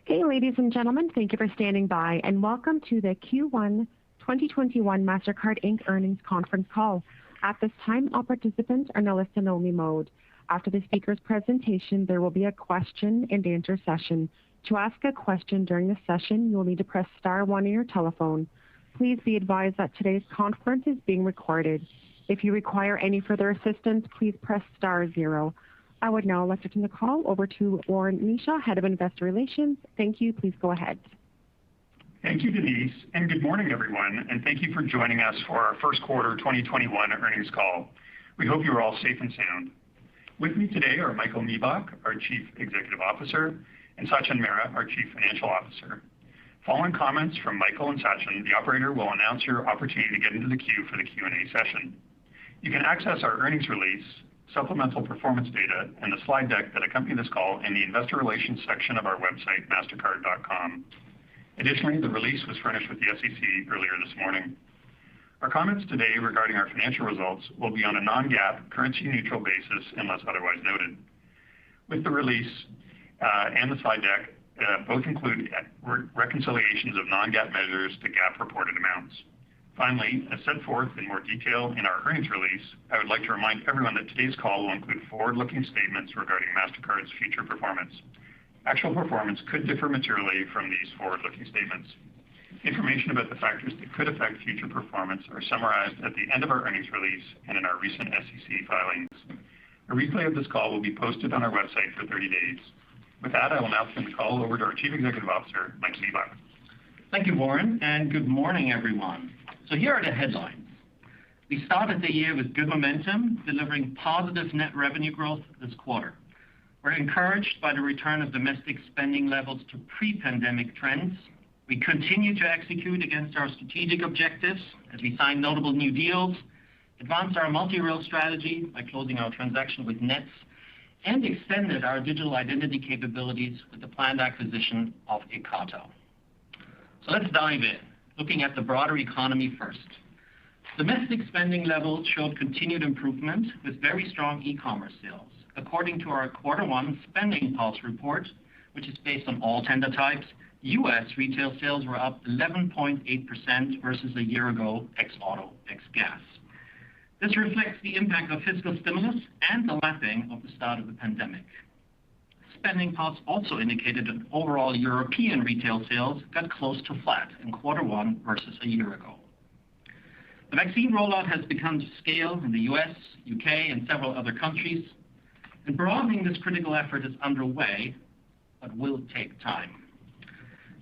Hey, ladies and gentlemen, thank you for standing by, and welcome to the Q1 2021 Mastercard Inc. earnings conference call. At this time, all participants are in a listen-only mode. After the speaker's presentation, there will be a question-and-answer session. To ask a question during the session, you will need to press star one on your telephone. Please be advised that today's conference is being recorded. If you require any further assistance, please press star zero. I would now like to turn the call over to Warren Kneeshaw, Head of Investor Relations. Thank you. Please go ahead. Thank you, Denise, and good morning, everyone, and thank you for joining us for our first quarter 2021 earnings call. We hope you are all safe and sound. With me today are Michael Miebach, our Chief Executive Officer, and Sachin Mehra, our Chief Financial Officer. Following comments from Michael and Sachin, the operator will announce your opportunity to get into the queue for the Q&A session. You can access our earnings release, supplemental performance data, and the slide deck that accompany this call in the investor relations section of our website, mastercard.com. Additionally, the release was furnished with the SEC earlier this morning. Our comments today regarding our financial results will be on a non-GAAP, currency-neutral basis unless otherwise noted. With the release and the slide deck, both include reconciliations of non-GAAP measures to GAAP reported amounts. Finally, as set forth in more detail in our earnings release, I would like to remind everyone that today's call will include forward-looking statements regarding Mastercard's future performance. Actual performance could differ materially from these forward-looking statements. Information about the factors that could affect future performance are summarized at the end of our earnings release and in our recent SEC filings. A replay of this call will be posted on our website for 30 days. With that, I will now turn the call over to our Chief Executive Officer, Mike Miebach. Thank you, Warren, and good morning, everyone. So here are the headlines. We started the year with good momentum, delivering positive net revenue growth this quarter. We're encouraged by the return of domestic spending levels to pre-pandemic trends. We continue to execute against our strategic objectives as we sign notable new deals, advance our multi-rail strategy by closing our transaction with Nets, and extended our digital identity capabilities with the planned acquisition of Ekata. So let's dive in, looking at the broader economy first. Domestic spending levels showed continued improvement with very strong e-commerce sales. According to our quarter one spending pulse report, which is based on all tender types, U.S. retail sales were up 11.8% versus a year ago, ex-auto, ex-gas. This reflects the impact of fiscal stimulus and the lapping of the start of the pandemic. Spending pulse also indicated that overall European retail sales got close to flat in quarter one versus a year ago. The vaccine rollout has begun to scale in the US, UK, and several other countries, and broadening this critical effort is underway, but will take time.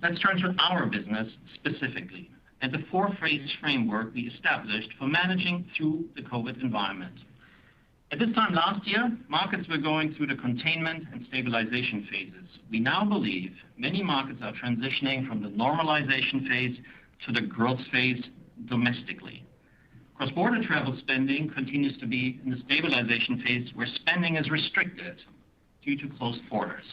Let's turn to our business specifically and the four-phase framework we established for managing through the COVID environment. At this time last year, markets were going through the containment and stabilization phases. We now believe many markets are transitioning from the normalization phase to the growth phase domestically. Cross-border travel spending continues to be in the stabilization phase where spending is restricted due to closed borders.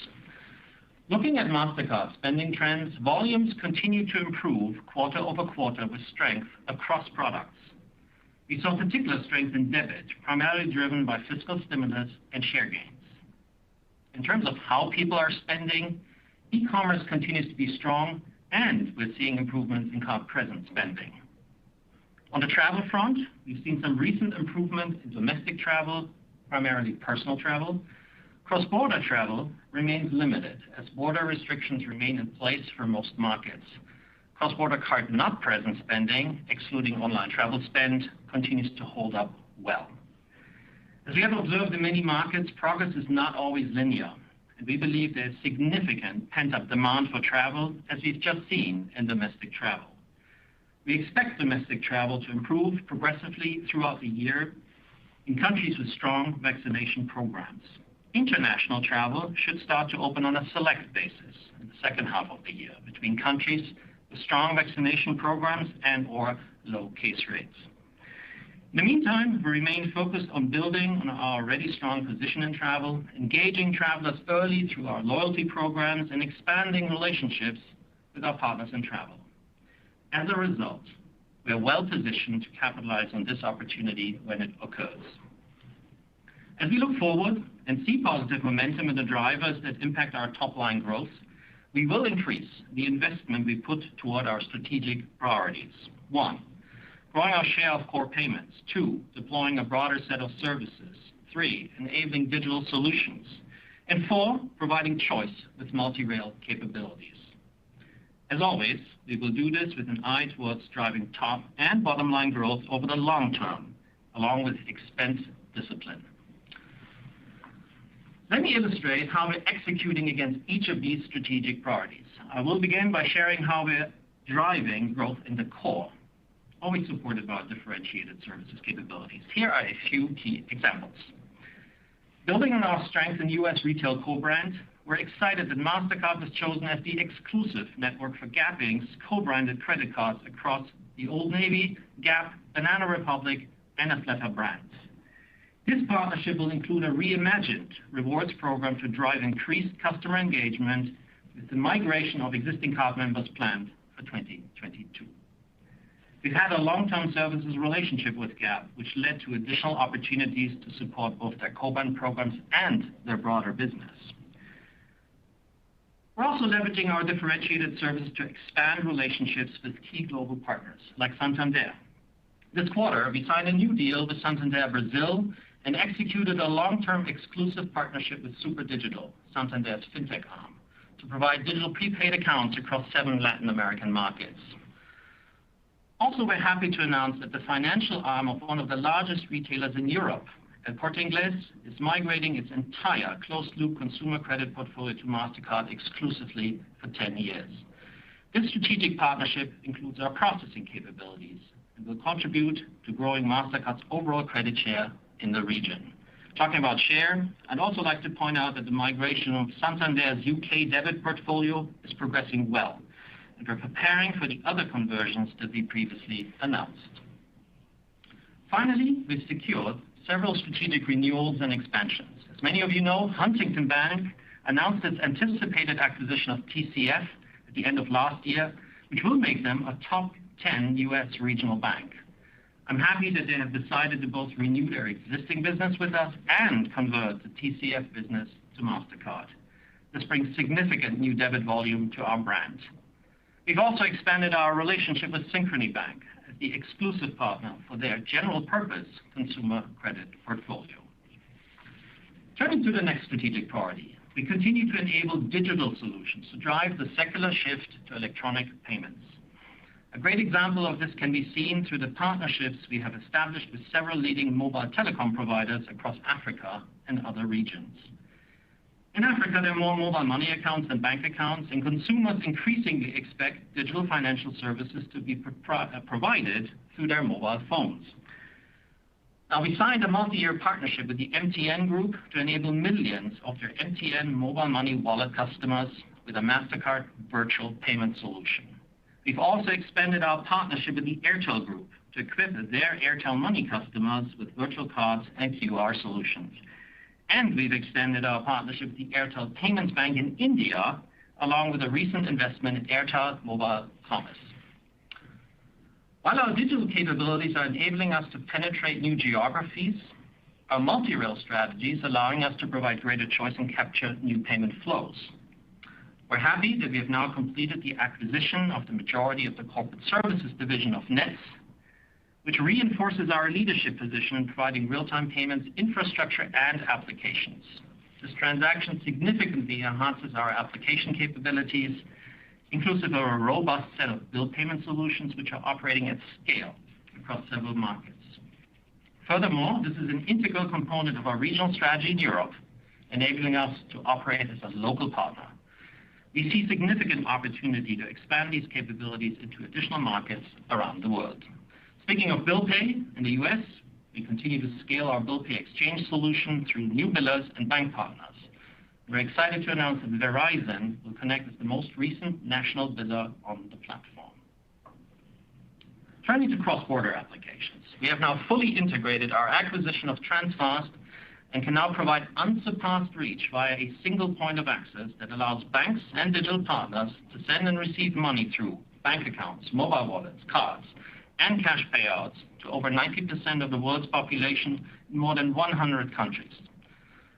Looking at Mastercard spending trends, volumes continue to improve quarter over quarter with strength across products. We saw particular strength in debit, primarily driven by fiscal stimulus and share gains. In terms of how people are spending, e-commerce continues to be strong, and we're seeing improvements in card-present spending. On the travel front, we've seen some recent improvement in domestic travel, primarily personal travel. Cross-border travel remains limited as border restrictions remain in place for most markets. Cross-border card-not-present spending, excluding online travel spend, continues to hold up well. As we have observed in many markets, progress is not always linear, and we believe there is significant pent-up demand for travel, as we've just seen in domestic travel. We expect domestic travel to improve progressively throughout the year in countries with strong vaccination programs. International travel should start to open on a select basis in the second half of the year between countries with strong vaccination programs and or low case rates. In the meantime, we remain focused on building on our already strong position in travel, engaging travelers early through our loyalty programs, and expanding relationships with our partners in travel. As a result, we are well positioned to capitalize on this opportunity when it occurs. As we look forward and see positive momentum in the drivers that impact our top-line growth, we will increase the investment we put toward our strategic priorities. 1, growing our share of core payments. 2, deploying a broader set of services. 3, enabling digital solutions. And 4, providing choice with multi-rail capabilities. As always, we will do this with an eye towards driving top and bottom line growth over the long term, along with expense discipline. Let me illustrate how we're executing against each of these strategic priorities. I will begin by sharing how we're driving growth in the core, always supported by differentiated services capabilities. Here are a few key examples. Building on our strength in U.S. retail co-brand, we're excited that Mastercard was chosen as the exclusive network for Gap Inc.'s co-branded credit cards across the Old Navy, Gap, Banana Republic, and Athleta brands. This partnership will include a reimagined rewards program to drive increased customer engagement with the migration of existing card members planned for 2022. We've had a long-term services relationship with Gap, which led to additional opportunities to support both their co-brand programs and their broader business. We're also leveraging our differentiated services to expand relationships with key global partners like Santander. This quarter, we signed a new deal with Santander Brazil and executed a long-term exclusive partnership with Super Digital, Santander's fintech arm, to provide digital prepaid accounts across 7 Latin American markets. Also, we're happy to announce that the financial arm of one of the largest retailers in Europe, El Corte Inglés, is migrating its entire closed-loop consumer credit portfolio to Mastercard exclusively for 10 years. This strategic partnership includes our processing capabilities and will contribute to growing Mastercard's overall credit share in the region. Talking about share, I'd also like to point out that the migration of Santander's UK debit portfolio is progressing well, and we're preparing for the other conversions that we previously announced. Finally, we've secured several strategic renewals and expansions. As many of you know, Huntington Bank announced its anticipated acquisition of TCF at the end of last year, which will make them a top 10 U.S. regional bank. I'm happy that they have decided to both renew their existing business with us and convert the TCF business to Mastercard. This brings significant new debit volume to our brand. We've also expanded our relationship with Synchrony Bank as the exclusive partner for their general purpose consumer credit portfolio. Turning to the next strategic priority, we continue to enable digital solutions to drive the secular shift to electronic payments. A great example of this can be seen through the partnerships we have established with several leading mobile telecom providers across Africa and other regions. In Africa, there are more mobile money accounts than bank accounts, and consumers increasingly expect digital financial services to be provided through their mobile phones. Now, we signed a multi-year partnership with the MTN Group to enable millions of their MTN mobile money wallet customers with a Mastercard virtual payment solution. We've also expanded our partnership with the Airtel Group to equip their Airtel Money customers with virtual cards and QR solutions. And we've extended our partnership with the Airtel Payments Bank in India, along with a recent investment in Airtel Mobile Commerce. While our digital capabilities are enabling us to penetrate new geographies, our multi-rail strategy is allowing us to provide greater choice and capture new payment flows. We're happy that we have now completed the acquisition of the majority of the corporate services division of Nets, which reinforces our leadership position in providing real-time payments infrastructure and applications. This transaction significantly enhances our application capabilities, inclusive of a robust set of bill payment solutions which are operating at scale across several markets. Furthermore, this is an integral component of our regional strategy in Europe, enabling us to operate as a local partner. We see significant opportunity to expand these capabilities into additional markets around the world. Speaking of bill pay, in the U.S., we continue to scale our bill pay exchange solution through new billers and bank partners. We're excited to announce that Verizon will connect as the most recent national biller on the platform. Turning to cross-border applications, we have now fully integrated our acquisition of Transfast and can now provide unsurpassed reach via a single point of access that allows banks and digital partners to send and receive money through bank accounts, mobile wallets, cards, and cash payouts to over 90% of the world's population in more than 100 countries.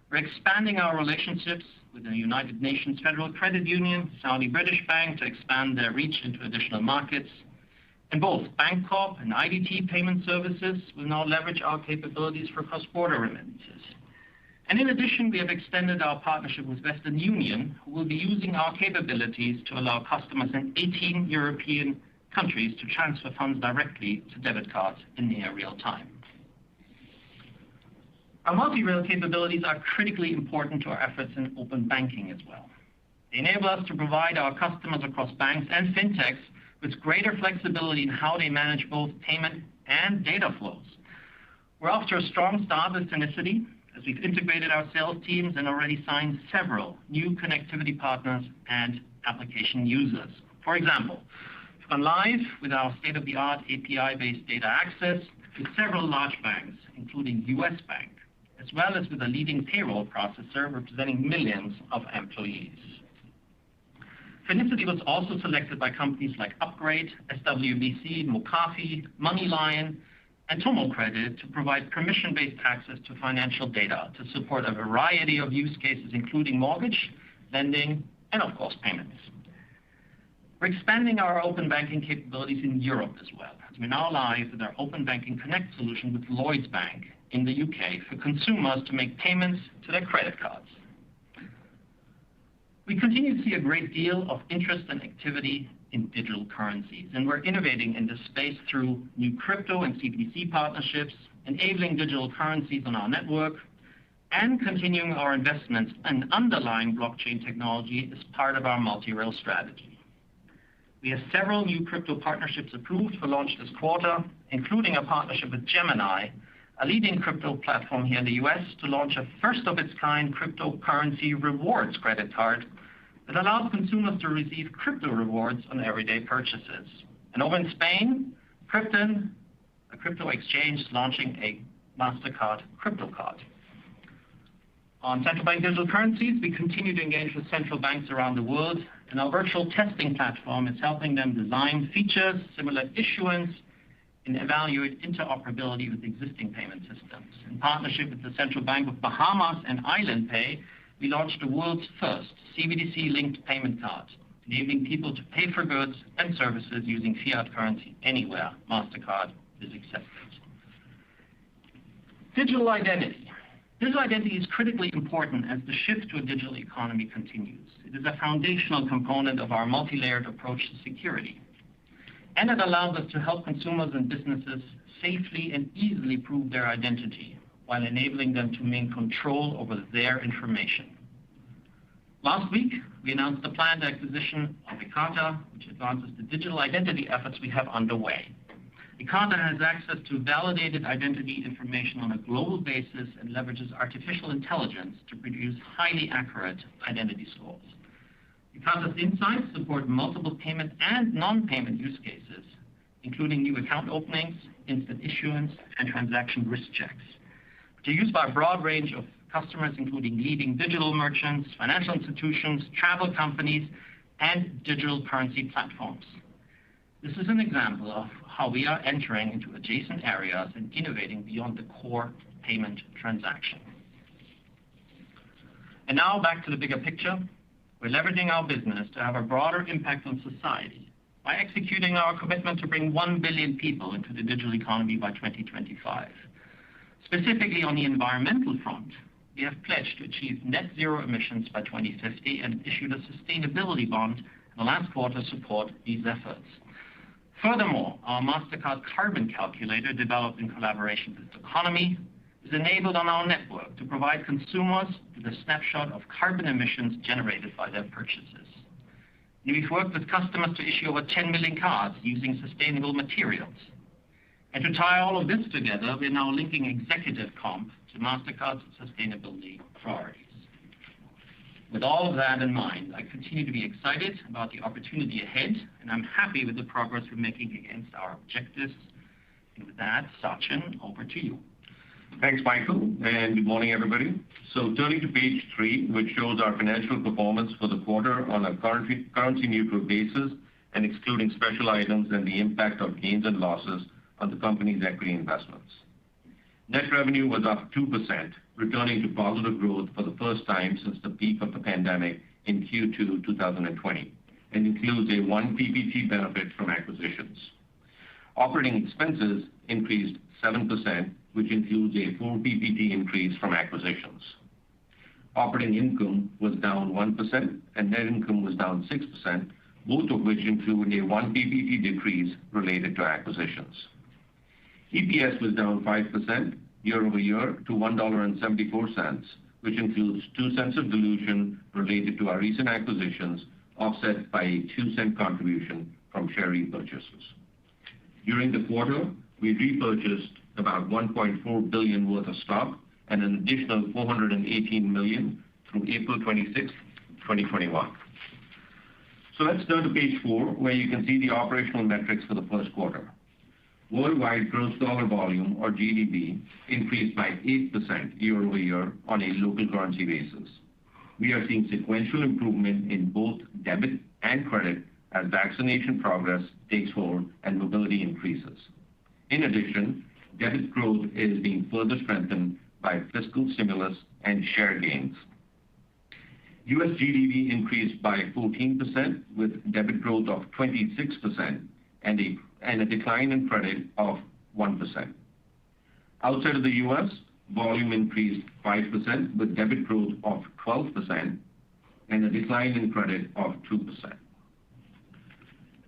We're expanding our relationships with the United Nations Federal Credit Union, Saudi British Bank to expand their reach into additional markets. And both Bancorp and IDT Payment Services will now leverage our capabilities for cross-border remittances. And in addition, we have extended our partnership with Western Union, who will be using our capabilities to allow customers in 18 European countries to transfer funds directly to debit cards in near real time. Our multi-rail capabilities are critically important to our efforts in open banking as well. They enable us to provide our customers across banks and fintechs with greater flexibility in how they manage both payment and data flows. We're off to a strong start with Finicity as we've integrated our sales teams and already signed several new connectivity partners and application users. For example, we've gone live with our state-of-the-art API-based data access with several large banks, including US Bank, as well as with a leading payroll processor representing millions of employees. Finicity was also selected by companies like Upgrade, SWBC, Mocafi, MoneyLion, and Tomo Credit to provide permission-based access to financial data to support a variety of use cases, including mortgage, lending, and of course, payments. We're expanding our open banking capabilities in Europe as well, as we're now live with our Open Banking Connect solution with Lloyds Bank in the UK for consumers to make payments to their credit cards. We continue to see a great deal of interest and activity in digital currencies, and we're innovating in this space through new crypto and CBDC partnerships, enabling digital currencies on our network, and continuing our investments in underlying blockchain technology as part of our multi-rail strategy. We have several new crypto partnerships approved for launch this quarter, including a partnership with Gemini, a leading crypto platform here in the US, to launch a first-of-its-kind cryptocurrency rewards credit card that allows consumers to receive crypto rewards on everyday purchases. And over in Spain, Krypton, a crypto exchange, is launching a Mastercard crypto card. On central bank digital currencies, we continue to engage with central banks around the world, and our virtual testing platform is helping them design features, simulate issuance, and evaluate interoperability with existing payment systems. In partnership with the Central Bank of Bahamas and Island Pay, we launched the world's first CBDC-linked payment card, enabling people to pay for goods and services using fiat currency anywhere Mastercard is accepted. Digital identity. Digital identity is critically important as the shift to a digital economy continues. It is a foundational component of our multi-layered approach to security. And it allows us to help consumers and businesses safely and easily prove their identity while enabling them to maintain control over their information. Last week, we announced the planned acquisition of Ekata, which advances the digital identity efforts we have underway. Ekata has access to validated identity information on a global basis and leverages artificial intelligence to produce highly accurate identity scores. Ekata's insights support multiple payment and non-payment use cases, including new account openings, instant issuance, and transaction risk checks. They're used by a broad range of customers, including leading digital merchants, financial institutions, travel companies, and digital currency platforms. This is an example of how we are entering into adjacent areas and innovating beyond the core payment transaction. And now back to the bigger picture. We're leveraging our business to have a broader impact on society by executing our commitment to bring 1 billion people into the digital economy by 2025. Specifically on the environmental front, we have pledged to achieve net zero emissions by 2050 and issued a sustainability bond in the last quarter to support these efforts. Furthermore, our Mastercard Carbon Calculator, developed in collaboration with Economy, is enabled on our network to provide consumers with a snapshot of carbon emissions generated by their purchases. And we've worked with customers to issue over 10 million cards using sustainable materials. And to tie all of this together, we're now linking executive comp to Mastercard's sustainability priorities. With all of that in mind, I continue to be excited about the opportunity ahead, and I'm happy with the progress we're making against our objectives. And with that, Sachin, over to you. Thanks, Michael, and good morning, everybody. So turning to page 3, which shows our financial performance for the quarter on a currency-neutral basis and excluding special items and the impact of gains and losses on the company's equity investments. Net revenue was up 2% returning to positive growth for the first time since the peak of the pandemic in Q2 2020, and includes a 1 PPT benefit from acquisitions. Operating expenses increased 7%, which includes a 4 PPT increase from acquisitions. Operating income was down 1% and net income was down 6%, both of which include a 1 PPT decrease related to acquisitions. EPS was down 5% year-over-year to $1.74, which includes 2 cents of dilution related to our recent acquisitions, offset by a 2-cent contribution from share repurchases. During the quarter, we repurchased about $1.4 billion worth of stock and an additional $418 million through April 26, 2021. So let's turn to page 4, where you can see the operational metrics for the first quarter. Worldwide gross dollar volume, or GDP, increased by 8% year-over-year on a local currency basis. We are seeing sequential improvement in both debit and credit as vaccination progress takes hold and mobility increases. In addition, debit growth is being further strengthened by fiscal stimulus and share gains. U.S. GDP increased by 14%, with debit growth of 26% and a decline in credit of 1%. Outside of the U.S., volume increased 5%, with debit growth of 12% and a decline in credit of 2%.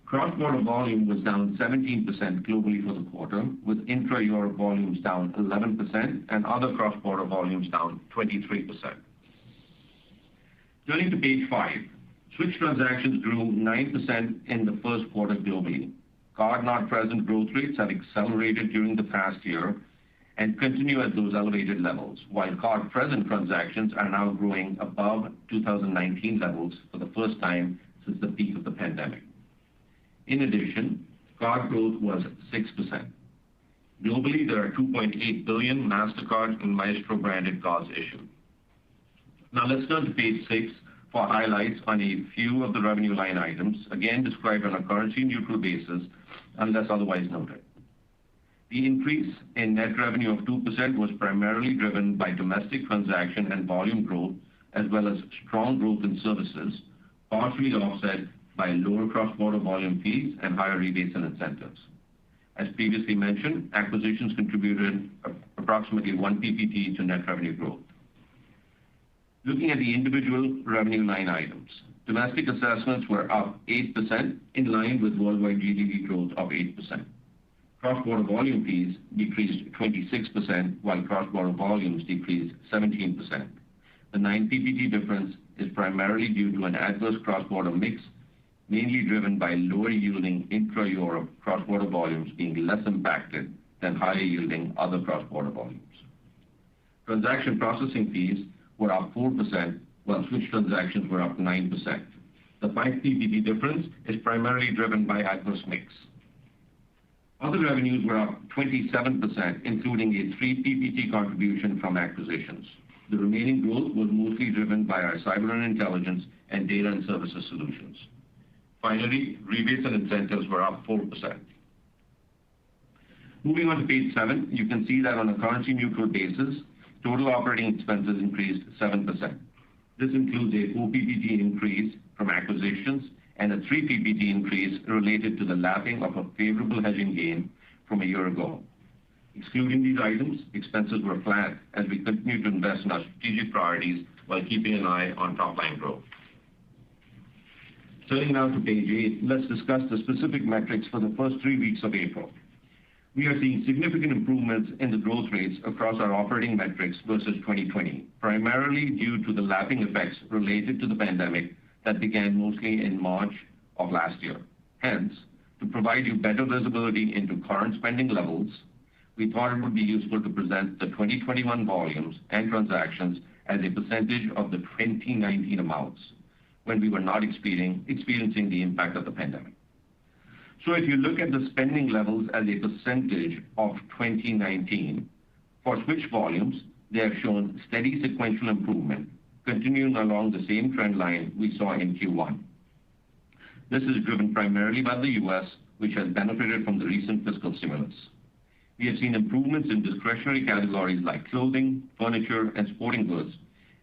Cross-border volume was down 17% globally for the quarter, with intra-Europe volumes down 11% and other cross-border volumes down 23%. Turning to page 5, switch transactions grew 9% in the first quarter globally. Card-not-present growth rates have accelerated during the past year and continue at those elevated levels, while card-present transactions are now growing above 2019 levels for the first time since the peak of the pandemic. In addition, card growth was 6%. Globally, there are 2.8 billion Mastercard and Maestro branded cards issued. Now let's turn to page 6 for highlights on a few of the revenue line items, again described on a currency-neutral basis unless otherwise noted. The increase in net revenue of 2% was primarily driven by domestic transaction and volume growth, as well as strong growth in services, partially offset by lower cross-border volume fees and higher rebates and incentives. As previously mentioned, acquisitions contributed approximately 1 PPT to net revenue growth. Looking at the individual revenue line items, domestic assessments were up 8%, in line with worldwide GDP growth of 8%. Cross-border volume fees decreased 26%, while cross-border volumes decreased 17%. The 9 PPT difference is primarily due to an adverse cross-border mix, mainly driven by lower-yielding intra-Europe cross-border volumes being less impacted than higher-yielding other cross-border volumes. Transaction processing fees were up 4%, while switch transactions were up 9%. The 5 PPT difference is primarily driven by adverse mix. Other revenues were up 27%, including a 3 PPT contribution from acquisitions. The remaining growth was mostly driven by our cyber and intelligence and data and services solutions. Finally, rebates and incentives were up 4%. Moving on to page 7, you can see that on a currency-neutral basis, total operating expenses increased 7%. This includes a 4 PPT increase from acquisitions and a 3 PPT increase related to the lapping of a favorable hedging gain from a year ago. Excluding these items, expenses were flat as we continue to invest in our strategic priorities while keeping an eye on top-line growth. Turning now to page 8, let's discuss the specific metrics for the first 3 weeks of April. We are seeing significant improvements in the growth rates across our operating metrics versus 2020, primarily due to the lapping effects related to the pandemic that began mostly in March of last year. Hence, to provide you better visibility into current spending levels, we thought it would be useful to present the 2021 volumes and transactions as a percentage of the 2019 amounts, when we were not experiencing the impact of the pandemic. So if you look at the spending levels as a percentage of 2019, for switch volumes, they have shown steady sequential improvement, continuing along the same trend line we saw in Q1. This is driven primarily by the U.S., which has benefited from the recent fiscal stimulus. we have seen improvements in discretionary categories like clothing, furniture, and sporting goods,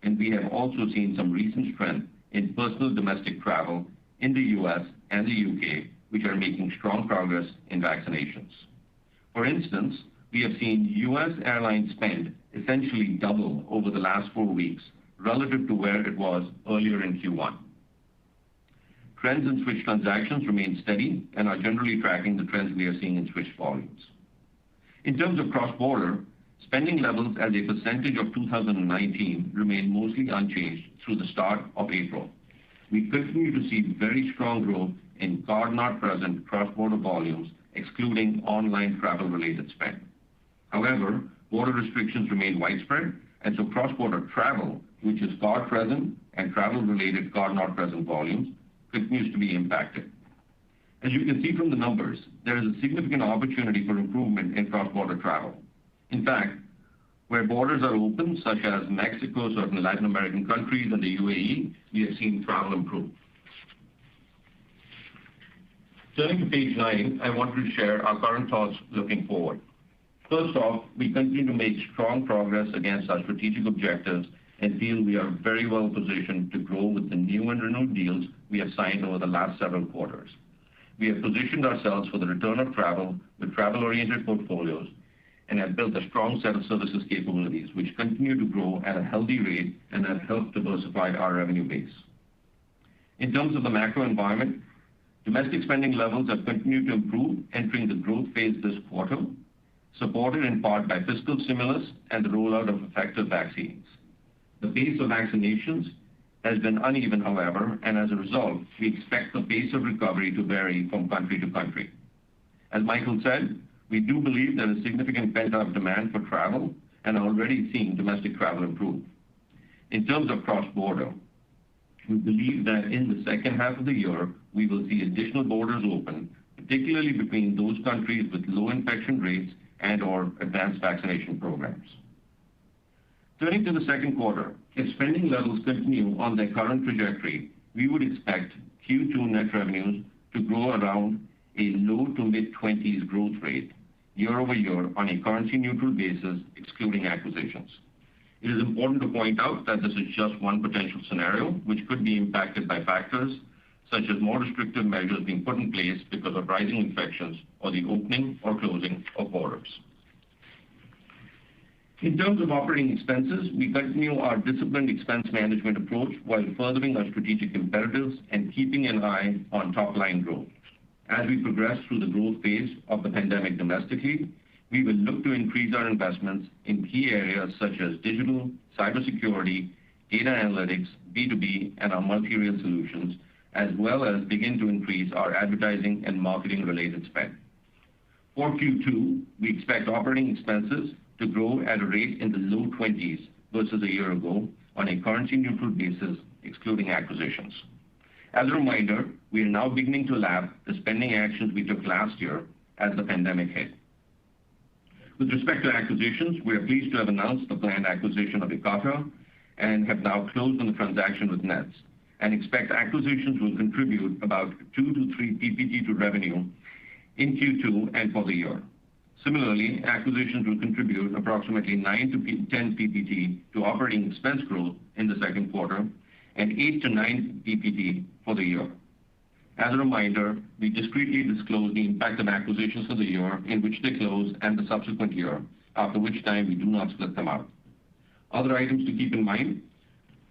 and we have also seen some recent strength in personal domestic travel in the U.S. and the U.K., which are making strong progress in vaccinations. For instance, we have seen U.S. airline spend essentially double over the last 4 weeks relative to where it was earlier in Q1. Trends in switch transactions remain steady and are generally tracking the trends we are seeing in switch volumes. In terms of cross-border, spending levels as a percentage of 2019 remain mostly unchanged through the start of April. We continue to see very strong growth in card-not-present cross-border volumes, excluding online travel-related spend. However, border restrictions remain widespread, and so cross-border travel, which is card-present and travel-related card-not-present volumes, continues to be impacted. As you can see from the numbers, there is a significant opportunity for improvement in cross-border travel. In fact, where borders are open, such as Mexico, certain Latin American countries, and the UAE, we have seen travel improve. Turning to page 9, I want to share our current thoughts looking forward. First off, we continue to make strong progress against our strategic objectives and feel we are very well positioned to grow with the new and renewed deals we have signed over the last several quarters. We have positioned ourselves for the return of travel with travel-oriented portfolios and have built a strong set of services capabilities which continue to grow at a healthy rate and have helped diversify our revenue base. In terms of the macro environment, domestic spending levels have continued to improve entering the growth phase this quarter, supported in part by fiscal stimulus and the rollout of effective vaccines. The pace of vaccinations has been uneven, however, and as a result, we expect the pace of recovery to vary from country to country. As Michael said, we do believe there is significant pent-up demand for travel and are already seeing domestic travel improve. In terms of cross-border, we believe that in the second half of the year, we will see additional borders open, particularly between those countries with low infection rates and/or advanced vaccination programs. Turning to the second quarter, if spending levels continue on their current trajectory, we would expect Q2 net revenues to grow around a low to mid-20s growth rate year over year on a currency-neutral basis, excluding acquisitions. It is important to point out that this is just one potential scenario, which could be impacted by factors such as more restrictive measures being put in place because of rising infections or the opening or closing of borders. In terms of operating expenses, we continue our disciplined expense management approach while furthering our strategic imperatives and keeping an eye on top-line growth. As we progress through the growth phase of the pandemic domestically, we will look to increase our investments in key areas such as digital, cybersecurity, data analytics, B2B, and our multi-rail solutions, as well as begin to increase our advertising and marketing-related spend. For Q2, we expect operating expenses to grow at a rate in the low 20s versus a year ago on a currency-neutral basis, excluding acquisitions. As a reminder, we are now beginning to lap the spending actions we took last year as the pandemic hit. With respect to acquisitions, we are pleased to have announced the planned acquisition of Ekata and have now closed on the transaction with Nets, and expect acquisitions will contribute about 2 to 3 PPT to revenue in Q2 and for the year. Similarly, acquisitions will contribute approximately 9 to 10 PPT to operating expense growth in the second quarter and 8 to 9 PPT for the year. As a reminder, we discreetly disclose the impact of acquisitions for the year in which they close and the subsequent year, after which time we do not split them out. Other items to keep in mind: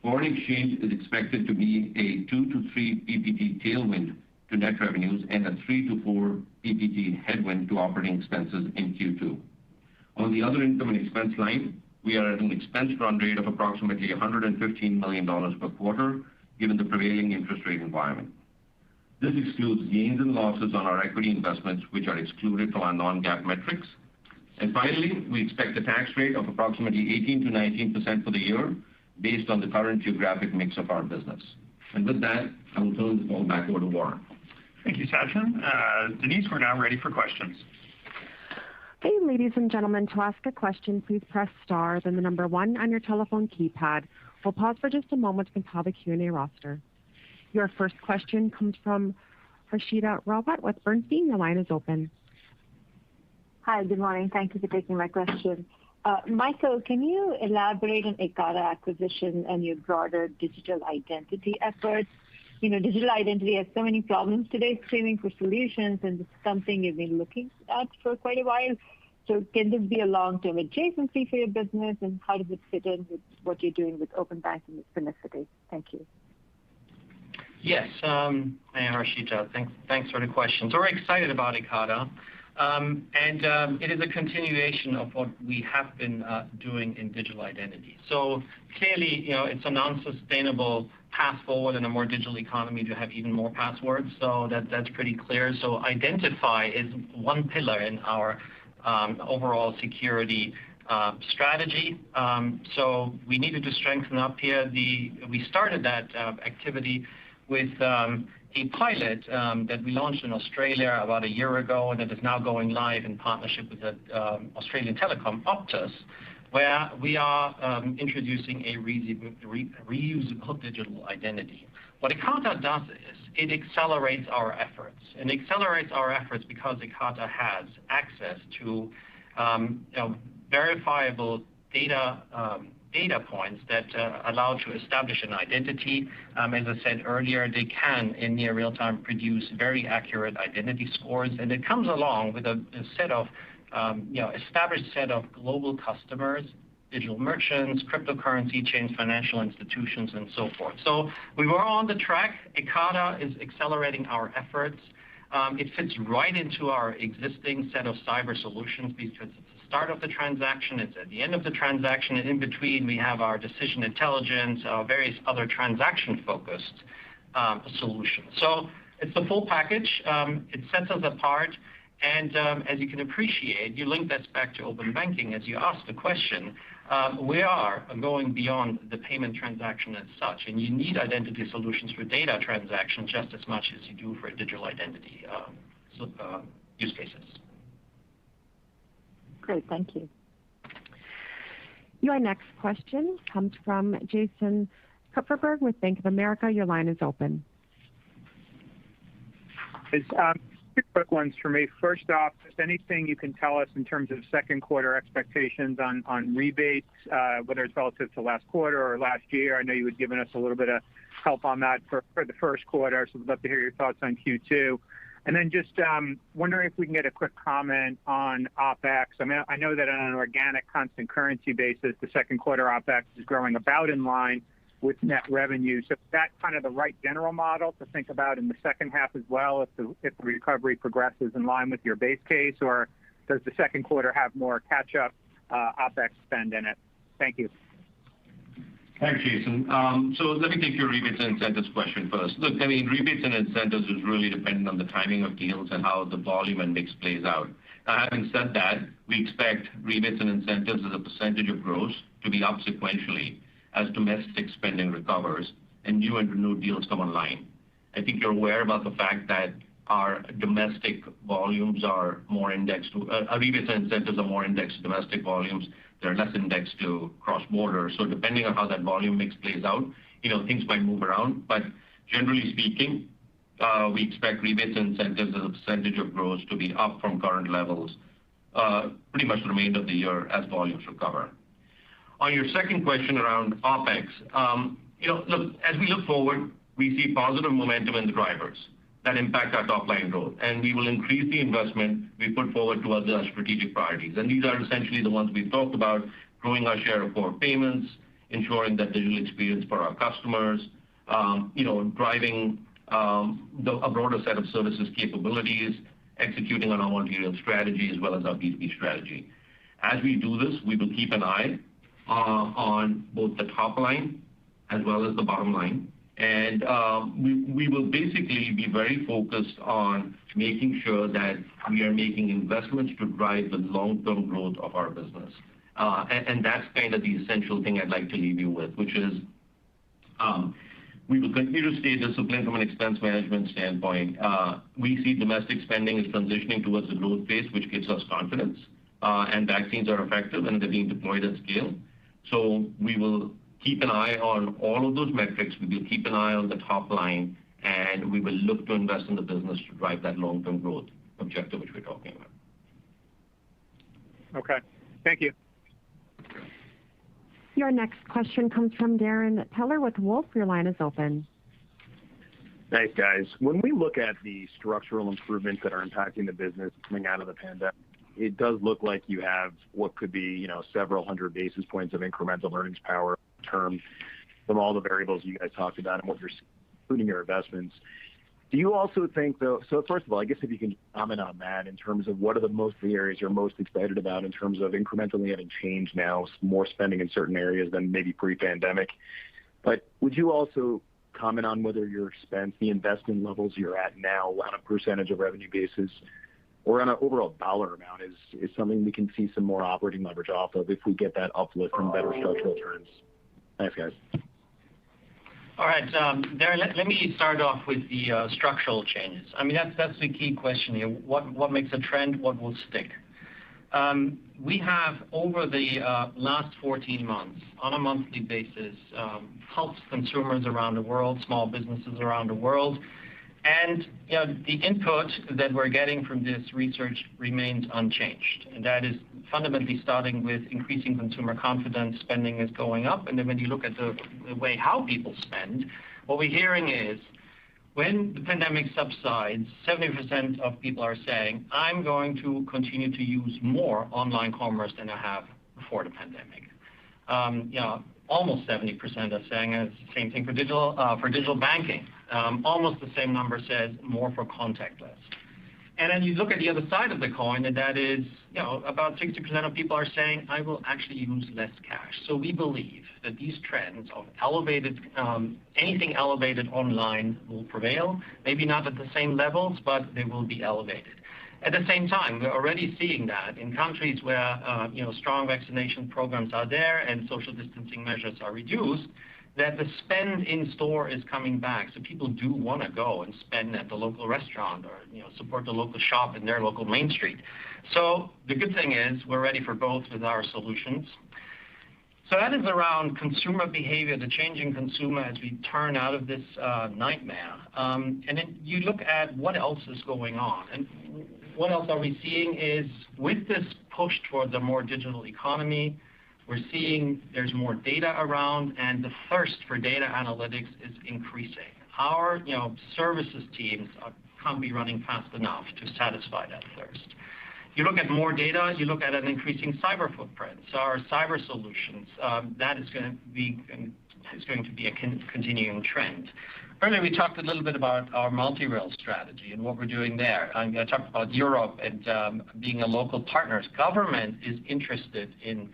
foreign exchange is expected to be a 2 to 3 PPT tailwind to net revenues and a 3 to 4 PPT headwind to operating expenses in Q2. On the other income and expense line, we are at an expense run rate of approximately $115 million per quarter, given the prevailing interest rate environment. This excludes gains and losses on our equity investments, which are excluded from our non-GAAP metrics. And finally, we expect a tax rate of approximately 18 to 19% for the year, based on the current geographic mix of our business. And with that, I will turn the call back over to Warren. Thank you, Sachin. Denise, we're now ready for questions. Okay, ladies and gentlemen, to ask a question, please press star, then the number 1 on your telephone keypad. We'll pause for just a moment to compile the Q&A roster. Your first question comes from Harshita Rawat with Bernstein. Your line is open. Hi, good morning. Thank you for taking my question. Michael, can you elaborate on Ekata acquisition and your broader digital identity efforts? Digital identity has so many problems today, screaming for solutions, and it's something you've been looking at for quite a while. So can this be a long-term adjacency for your business, and how does it fit in with what you're doing with open banking with Finicity? Thank you. Yes, hey, Harshita, thanks for the question. So we're excited about Ekata, and it is a continuation of what we have been doing in digital identity. So clearly, it's a non-sustainable path forward in a more digital economy to have even more passwords. So that's pretty clear. So identify is one pillar in our overall security strategy. So we needed to strengthen up here. We started that activity with a pilot that we launched in Australia about a year ago, and it is now going live in partnership with the Australian telecom Optus, where we are introducing a reusable digital identity. What Ekata does is it accelerates our efforts, and accelerates our efforts because Ekata has access to verifiable data points that allow to establish an identity. As I said earlier, they can, in near real time, produce very accurate identity scores, and it comes along with a set of established set of global customers, digital merchants, cryptocurrency chains, financial institutions, and so forth. So we were on the track. Ekata is accelerating our efforts. It fits right into our existing set of cyber solutions because it's the start of the transaction, it's at the end of the transaction, and in between we have our decision intelligence, various other transaction-focused solutions. So it's the full package. It sets us apart. And as you can appreciate, you link that back to open banking as you asked the question. We are going beyond the payment transaction as such, and you need identity solutions for data transactions just as much as you do for digital identity use cases. Great, thank you. Your next question comes from Jason Kupferberg with Bank of America. Your line is open. Two quick ones for me. First off, just anything you can tell us in terms of second quarter expectations on rebates, whether it's relative to last quarter or last year. I know you had given us a little bit of help on that for the first quarter, so we'd love to hear your thoughts on Q2. And then just wondering if we can get a quick comment on OpEx. I mean, I know that on an organic constant currency basis, the second quarter OpEx is growing about in line with net revenue. So is that kind of the right general model to think about in the second half as well if the recovery progresses in line with your base case, or does the second quarter have more catch-up OpEx spend in it? Thank you. Thanks, Jason. So let me take your rebates and incentives question first. Look, I mean, rebates and incentives is really dependent on the timing of deals and how the volume and mix plays out. Now, having said that, we expect rebates and incentives as a percentage of gross to be up sequentially as domestic spending recovers and new and renewed deals come online. I think you're aware about the fact that our domestic volumes are more indexed to, rebates and incentives are more indexed to domestic volumes. They're less indexed to cross-border. So depending on how that volume mix plays out, things might move around. But generally speaking, we expect rebates and incentives as a percentage of gross to be up from current levels pretty much the remainder of the year as volumes recover. On your second question around OpEx, look, as we look forward, we see positive momentum in the drivers that impact our top-line growth, and we will increase the investment we put forward towards our strategic priorities. And these are essentially the ones we've talked about: growing our share of core payments, ensuring that digital experience for our customers, driving a broader set of services capabilities, executing on our multi-rail strategy as well as our B2B strategy. As we do this, we will keep an eye on both the top line as well as the bottom line. And we will basically be very focused on making sure that we are making investments to drive the long-term growth of our business. And that's kind of the essential thing I'd like to leave you with, which is we will continue to stay disciplined from an expense management standpoint. We see domestic spending is transitioning towards the growth phase, which gives us confidence. And vaccines are effective and they're being deployed at scale. So we will keep an eye on all of those metrics. We will keep an eye on the top line, and we will look to invest in the business to drive that long-term growth objective which we're talking about. Okay. Thank you. Your next question comes from Darrin Peller with Wolfe. Your line is open. Thanks, guys. When we look at the structural improvements that are impacting the business coming out of the pandemic, it does look like you have what could be, several hundred basis points of incremental earnings power term from all the variables you guys talked about and what you're including your investments. Do you also think, though, so first of all, I guess if you can comment on that in terms of what are the areas you're most excited about in terms of incrementally having changed now, more spending in certain areas than maybe pre-pandemic. But would you also comment on whether your expense, the investment levels you're at now on a percentage of revenue basis or on an overall dollar amount is something we can see some more operating leverage off of if we get that uplift from better structural trends? Thanks, guys. All right, Darrin, let me start off with the structural changes. I mean, that's the key question here. What makes a trend? What will stick? We have, over the last 14 months, on a monthly basis, helped consumers around the world, small businesses around the world. And the input that we're getting from this research remains unchanged. And that is fundamentally starting with increasing consumer confidence, spending is going up. And then when you look at the way how people spend, what we're hearing is when the pandemic subsides, 70% of people are saying, I'm going to continue to use more online commerce than I have before the pandemic. Almost 70% are saying the same thing for digital banking. Almost the same number says more for contactless. And then you look at the other side of the coin, and that is, about 60% of people are saying, I will actually use less cash. So we believe that these trends of anything elevated online will prevail, maybe not at the same levels, but they will be elevated. At the same time, we're already seeing that in countries where strong vaccination programs are there and social distancing measures are reduced, that the spend in store is coming back. So people do want to go and spend at the local restaurant or support the local shop in their local main street. So the good thing is we're ready for both with our solutions. So that is around consumer behavior, the changing consumer as we turn out of this nightmare. And then you look at what else is going on. And what else are we seeing is with this push towards a more digital economy, we're seeing there's more data around and the thirst for data analytics is increasing. Our services teams can't be running fast enough to satisfy that thirst. You look at more data, you look at an increasing cyber footprint. So our cyber solutions, that is going to be a continuing trend. Earlier, we talked a little bit about our multi-rail strategy and what we're doing there. I talked about Europe and being a local partner. Government is interested in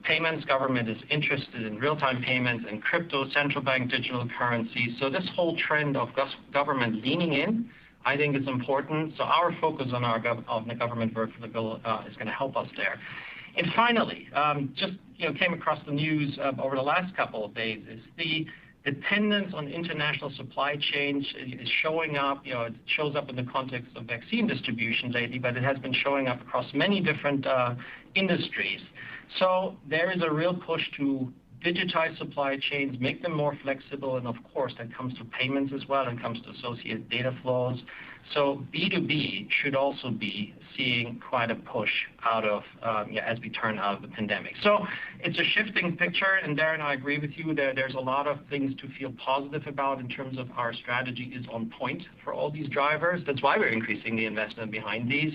payments. Government is interested in real-time payments and crypto, central bank digital currency. So this whole trend of government leaning in, I think is important. So our focus on the government vertical is going to help us there. And finally, just came across the news over the last couple of days is the dependence on international supply chains is showing up. It shows up in the context of vaccine distribution lately, but it has been showing up across many different industries. So there is a real push to digitize supply chains, make them more flexible, and of course that comes to payments as well and comes to associated data flows. So B2B should also be seeing quite a push out of as we turn out of the pandemic. So it's a shifting picture, and Darrin, I agree with you that there's a lot of things to feel positive about in terms of our strategy is on point for all these drivers. That's why we're increasing the investment behind these.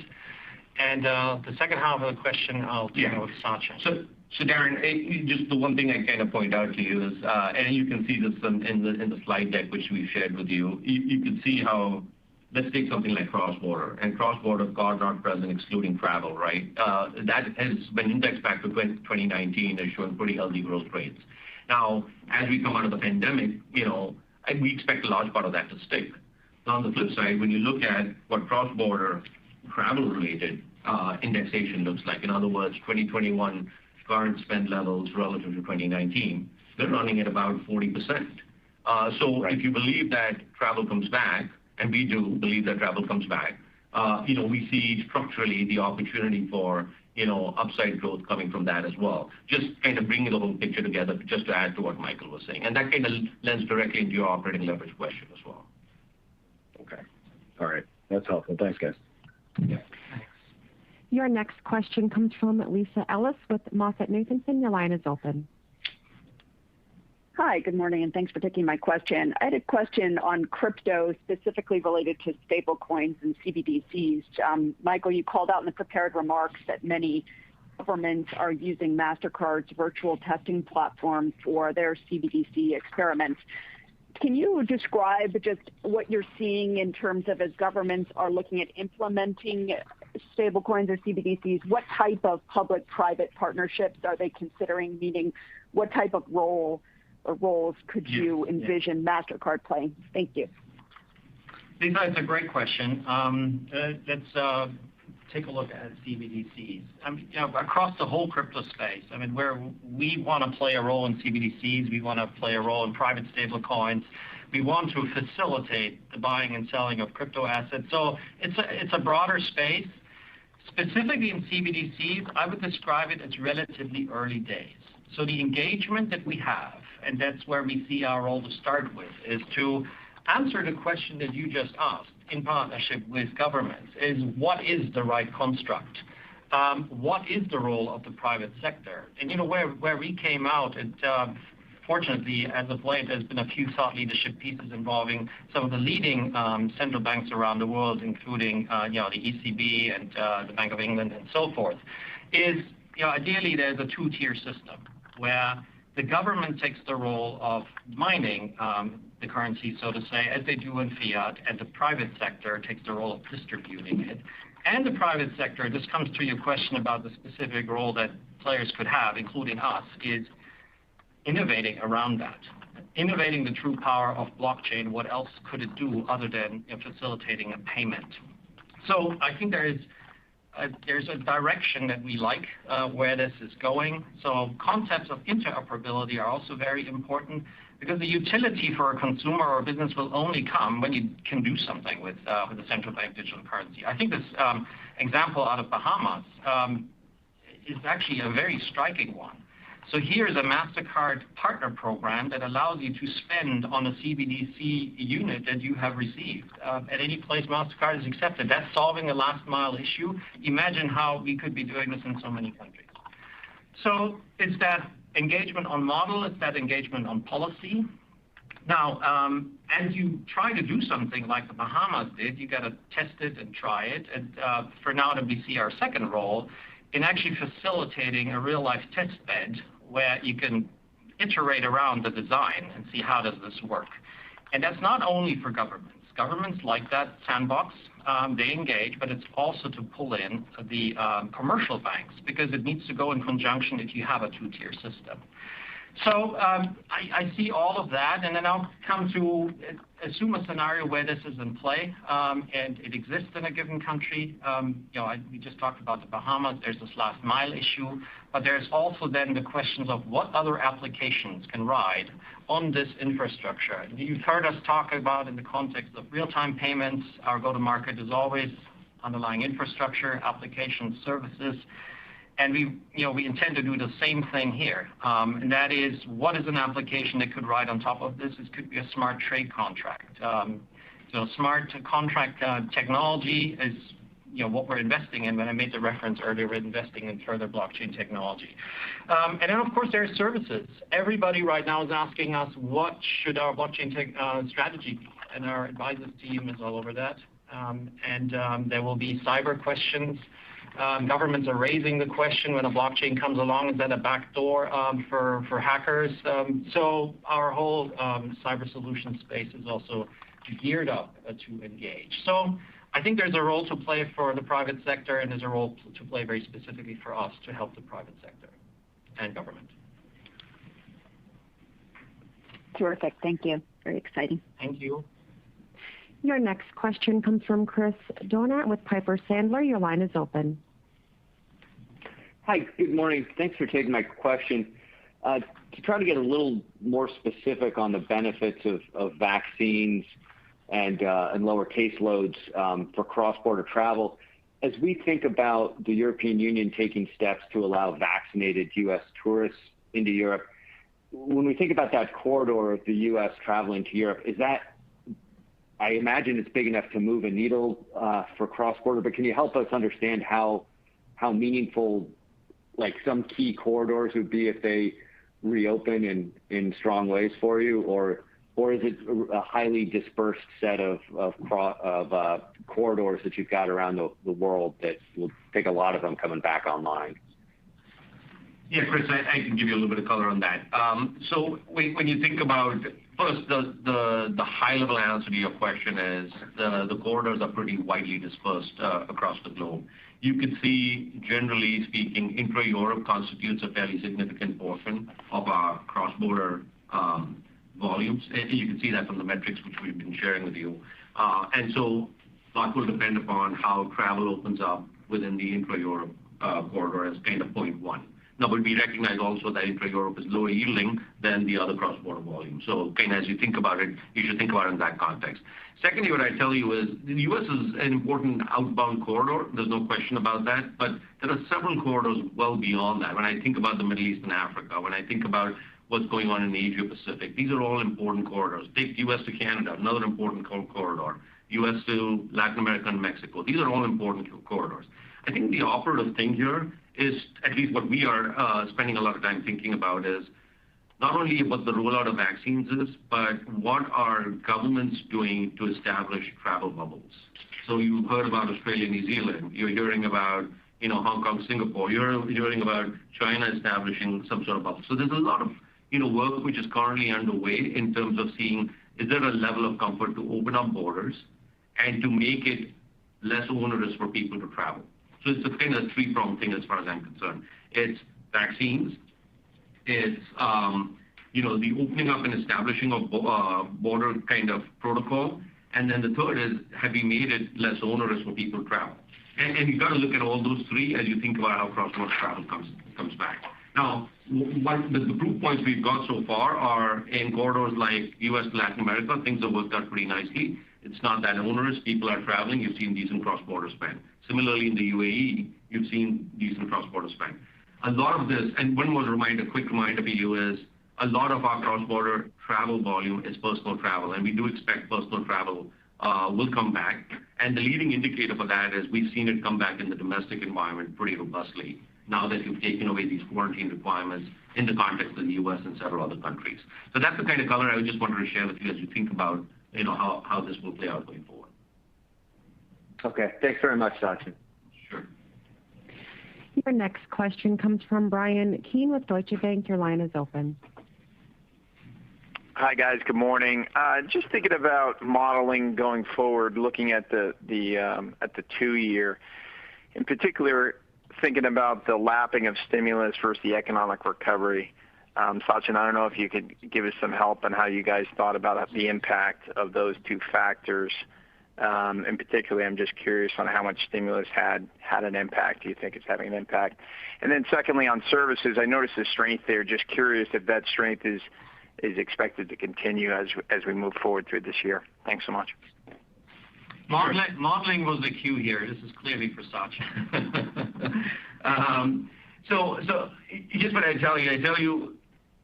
And the second half of the question, I'll turn with Sachin. So Darrin, just the one thing I kind of point out to you is, and you can see this in the slide deck which we shared with you. You can see how, let's take something like cross-border, and cross-border card not present excluding travel, right? That has been indexed back to 2019 and showing pretty healthy growth rates. Now, as we come out of the pandemic, we expect a large part of that to stick. On the flip side, when you look at what cross-border travel-related indexation looks like, in other words, 2021 current spend levels relative to 2019, they're running at about 40%. So if you believe that travel comes back, and we do believe that travel comes back, we see structurally the opportunity for upside growth coming from that as well. Just kind of bringing the whole picture together, just to add to what Michael was saying, and that kind of lends directly into your operating leverage question as well. Okay. All right. That's helpful. Thanks, guys. Yeah. Your next question comes from Lisa Ellis with MoffettNathanson. Your line is open. Hi, good morning, and thanks for taking my question. I had a question on crypto, specifically related to stablecoins and CBDCs. Michael, you called out in the prepared remarks that many governments are using Mastercard's virtual testing platform for their CBDC experiments. Can you describe just what you're seeing in terms of as governments are looking at implementing stablecoins or CBDCs? What type of public-private partnerships are they considering? Meaning, what type of role or roles could you envision Mastercard playing? Thank you. Lisa, it's a great question. Let's take a look at CBDCs. Across the whole crypto space, where we want to play a role in CBDCs, we want to play a role in private stablecoins. We want to facilitate the buying and selling of crypto assets. So it's a broader space. Specifically in CBDCs, I would describe it as relatively early days. So the engagement that we have, and that's where we see our role to start with, is to answer the question that you just asked in partnership with governments, is what is the right construct? What is the role of the private sector? And where we came out, and fortunately, as of late, there's been a few thought leadership pieces involving some of the leading central banks around the world, including the ECB and the Bank of England and so forth, is ideally there's a two-tier system where the government takes the role of mining the currency, so to say, as they do in fiat, and the private sector takes the role of distributing it. And the private sector, this comes to your question about the specific role that players could have, including us, is innovating around that, innovating the true power of blockchain. What else could it do other than facilitating a payment? So I think there's a direction that we like where this is going. So concepts of interoperability are also very important, because the utility for a consumer or a business will only come when you can do something with a central bank digital currency. I think this example out of Bahamas is actually a very striking one. So here is a Mastercard partner program that allows you to spend on a CBDC unit that you have received at any place Mastercard is accepted. That's solving a last mile issue. Imagine how we could be doing this in so many countries. So it's that engagement on model, it's that engagement on policy. Now, as you try to do something like the Bahamas did, you got to test it and try it. And for now, that we see our second role in actually facilitating a real-life test bed where you can iterate around the design and see how does this work. And that's not only for governments. Governments like that sandbox, they engage, but it's also to pull in the commercial banks, because it needs to go in conjunction if you have a two-tier system. So I see all of that, and then I'll come to assume a scenario where this is in play and it exists in a given country. We just talked about the Bahamas. There's this last mile issue, but there's also then the questions of what other applications can ride on this infrastructure. You've heard us talk about in the context of real-time payments. Our go-to-market is always underlying infrastructure, applications, services. And we intend to do the same thing here. And that is, what is an application that could ride on top of this? It could be a smart trade contract. Smart contract technology is what we're investing in. When I made the reference earlier, we're investing in further blockchain technology. And then, of course, there are services. Everybody right now is asking us, what should our blockchain strategy be? And our advisors team is all over that. There will be cyber questions. Governments are raising the question when a blockchain comes along, is that a backdoor for hackers? So our whole cyber solution space is also geared up to engage. So I think there's a role to play for the private sector, and there's a role to play very specifically for us to help the private sector and government. Terrific. Thank you. Very exciting. Thank you. Your next question comes from Chris Donat with Piper Sandler. Your line is open. Hi, good morning. Thanks for taking my question. To try to get a little more specific on the benefits of vaccines and lower caseloads for cross-border travel, as we think about the European Union taking steps to allow vaccinated U.S. tourists into Europe, when we think about that corridor of the U.S. traveling to Europe, is that, I imagine it's big enough to move a needle for cross-border, but can you help us understand how how meaningful like some key corridors would be if they reopen in strong ways for you, or is it a highly dispersed set of corridors that you've got around the world that will take a lot of them coming back online? Yeah, Chris, I can give you a little bit of color on that. So when you think about first the high level answer to your question is the corridors are pretty widely dispersed across the globe. You could see, generally speaking, intra-Europe constitutes a fairly significant portion of our cross-border volumes. And you can see that from the metrics which we've been sharing with you. And so that will depend upon how travel opens up within the intra-Europe corridor as kind of point one. Now, but we recognize also that intra-Europe is lower yielding than the other cross-border volume. So kind of as you think about it, you should think about it in that context. Secondly, what I tell you is the U.S. is an important outbound corridor. There's no question about that. But there are several corridors well beyond that. When I think about the Middle East and Africa, when I think about what's going on in the Asia Pacific, these are all important corridors. Take U.S. to Canada, another important corridor. U.S. to Latin America and Mexico. These are all important corridors. I think the operative thing here is, at least what we are spending a lot of time thinking about, is not only what the rollout of vaccines is, but what are governments doing to establish travel bubbles. So you've heard about Australia, New Zealand. You're hearing about Hong Kong, Singapore. You're hearing about China establishing some sort of bubble. So there's a lot of work which is currently underway in terms of seeing, is there a level of comfort to open up borders and to make it less onerous for people to travel. So it's a kind of three-pronged thing as far as I'm concerned. It's vaccines, it's the opening up and establishing of border kind of protocol, and then the third is, have we made it less onerous for people to travel? And you've got to look at all those three as you think about how cross-border travel comes back. Now, the proof points we've got so far are in corridors like U.S. to Latin America. Things have worked out pretty nicely. It's not that onerous. People are traveling. You've seen decent cross-border spend. Similarly, in the UAE, you've seen decent cross-border spend. A lot of this, and one more quick reminder for you is, a lot of our cross-border travel volume is personal travel, and we do expect personal travel will come back. And the leading indicator for that is we've seen it come back in the domestic environment pretty robustly now that you've taken away these quarantine requirements in the context of the U.S. and several other countries. So that's the kind of color I just wanted to share with you as you think about how this will play out going forward. Okay. Thanks very much, Sachin. Sure. Your next question comes from Bryan Keane with Deutsche Bank. Your line is open. Hi, guys. Good morning. Just thinking about modeling going forward, looking at the 2-year, in particular, thinking about the lapping of stimulus versus the economic recovery. Sachin, I don't know if you could give us some help on how you guys thought about the impact of those two factors. In particular, I'm just curious on how much stimulus had an impact. Do you think it's having an impact? And then secondly, on services, I noticed the strength there. Just curious if that strength is expected to continue as we move forward through this year. Thanks so much. Modeling was the cue here. This is clearly for Sachin. So here's what I tell you,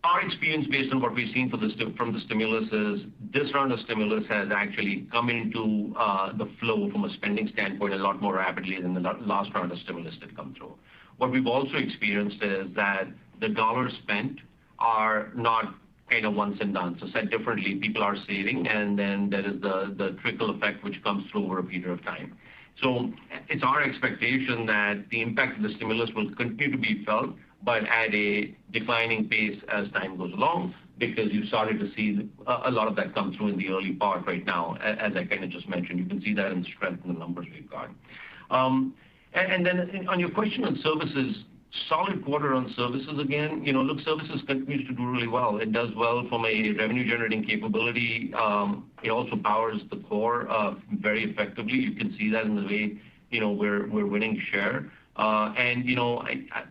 our experience based on what we've seen from the stimulus is this round of stimulus has actually come into the flow from a spending standpoint a lot more rapidly than the last round of stimulus that come through. What we've also experienced is that the dollars spent are not kind of once and done. So said differently, people are saving, and then there is the trickle effect which comes through over a period of time. So it's our expectation that the impact of the stimulus will continue to be felt, but at a declining pace as time goes along, because you started to see a lot of that come through in the early part right now, as I kind of just mentioned. You can see that in the strength in the numbers we've got. And then on your question on services, solid quarter on services again. Look, services continues to do really well. It does well from a revenue generating capability. It also powers the core very effectively. You can see that in the way we're winning share. And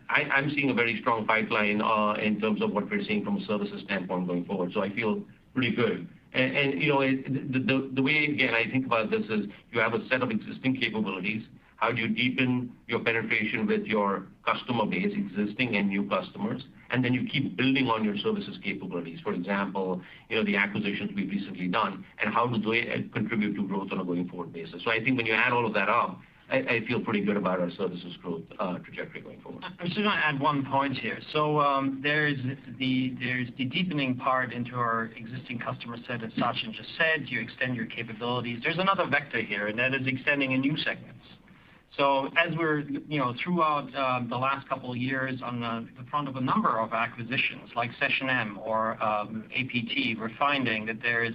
I'm seeing a very strong pipeline in terms of what we're seeing from a services standpoint going forward. So I feel pretty good. And the way again I think about this is you have a set of existing capabilities. How do you deepen your penetration with your customer base, existing and new customers? And then you keep building on your services capabilities. For example, the acquisitions we've recently done, and how do they contribute to growth on a going forward basis? So I think when you add all of that up, I feel pretty good about our services growth trajectory going forward. I'm just going to add one point here. So there's the deepening part into our existing customer set, as Sachin just said. You extend your capabilities. There's another vector here, and that is extending in new segments. So as we're, throughout the last couple of years on the front of a number of acquisitions like SessionM or APT, we're finding that there is